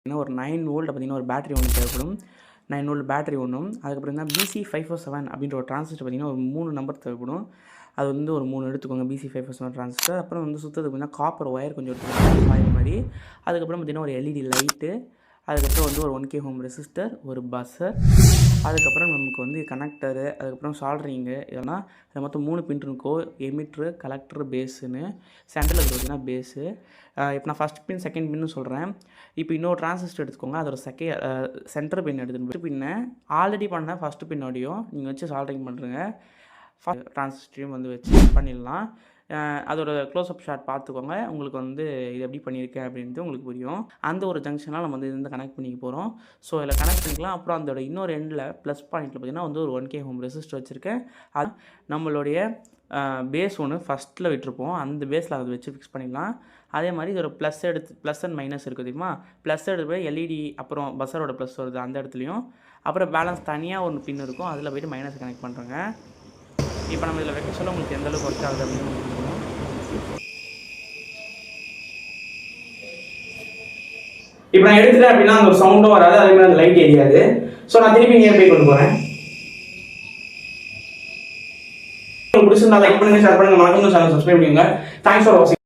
ஒரு 9 வோல்ட் பார்த்தீங்கன்னா ஒரு பேட்டரி ஒன்று தேவைப்படும். 9 வோல்ட் பேட்டரி ஒன்றும், அதுக்கப்புறம் தான் BC547 அப்படின்ற ஒரு டிரான்சிஸ்டர் பார்த்தீங்கன்னா ஒரு 3 நம்பர் தேவைப்படும். அது வந்து ஒரு 3 எடுத்துக்கோங்க BC547 டிரான்சிஸ்டர். அப்புறம் வந்து சுற்றத்துக்கு பார்த்தீங்கன்னா காப்பர் ஒயர் கொஞ்சம் எடுத்துக்கோங்க காயில் மாதிரி. அதுக்கப்புறம் பார்த்தீங்கன்னா ஒரு LED லைட்டு, அதுக்கப்புறம் வந்து ஒரு 1K ஹோம் ரெசிஸ்டர், ஒரு பஸ்ஸர், அதுக்கப்புறம் நமக்கு வந்து கனெக்டரு, அதுக்கப்புறம் சால்ட்ரிங்கு இதெல்லாம் அது மொத்தம் 3 பின் இருக்கும். எமிட்ரு, கலெக்டர், பேஸுன்னு. சென்டரில் பார்த்தீங்கன்னா பேஸு. இப்போ நான் ஃபஸ்ட் பின் செகண்ட் பின்னு சொல்கிறேன். இப்போ இன்னொரு டிரான்சிஸ்டர் எடுத்துக்கோங்க. அதோட சென்டர் பின் எடுத்துகிட்டு பின்னை ஆல்ரெடி பண்ண ஃபஸ்ட்டு பின்னோடையும் நீங்கள் வச்சு சால்ட்ரிங் பண்ணுறங்க. டிரான்சிஸ்டரையும் வந்து வச்சு பண்ணிடலாம். அதோட க்ளோஸ்அப் ஷாட் பார்த்துக்கோங்க. உங்களுக்கு வந்து இது எப்படி பண்ணியிருக்கேன் அப்படின்ட்டு உங்களுக்கு புரியும். அந்த ஒரு ஜங்ஷனால் நம்ம வந்து இருந்து கனெக்ட் பண்ணிக்க போகிறோம். ஸோ இதில் கனெக்ட் பண்ணிக்கலாம். அப்புறம் அதோட இன்னொரு எண்டில் ப்ளஸ் பாயிண்ட்டில் பார்த்தீங்கன்னா வந்து ஒரு 1K ஹோம் ரெசிஸ்டர் வச்சுருக்கேன். அது நம்மளுடைய பேஸ் ஒன்று ஃபஸ்ட்டில் விட்டுருப்போம். அந்த பேஸில் அதை வச்சு ஃபிக்ஸ் பண்ணிடலாம். அதே மாதிரி இதோட ப்ளஸ் அண்ட் மைனஸ் இருக்குது தெரியுமா? ப்ளஸ் எடுத்து போய் LED அப்புறம் பஸ்ஸரோட ப்ளஸ் வருது அந்த இடத்துலையும். அப்புறம் பேலன்ஸ் தனியாக ஒரு பின் இருக்கும். அதில் போய்ட்டு மைனஸ் கனெக்ட் பண்ணுறேங்க. இப்போ நம்ம இதில் வைக்க சொல்ல உங்களுக்கு எந்தளவுக்கு ஒர்க் ஆகுது அப்படின்னு தெரியும். இப்போ நான் எடுத்துட்டேன் அப்படின்னா அந்த ஒரு சவுண்டும் வராது, அதே மாதிரி அந்த லைட் எரியாது. ஸோ நான் திருப்பி நியர் பை கொண்டு போகிறேன். உங்களுக்கு பிடிச்சிருந்தா லைக் பண்ணுங்க, ஷேர் பண்ணுங்க, மறக்காம சேனல் சப்ஸ்கிரைப் பண்ணுங்க. தேங்க்ஸ் ஃபார் வாட்சிங்.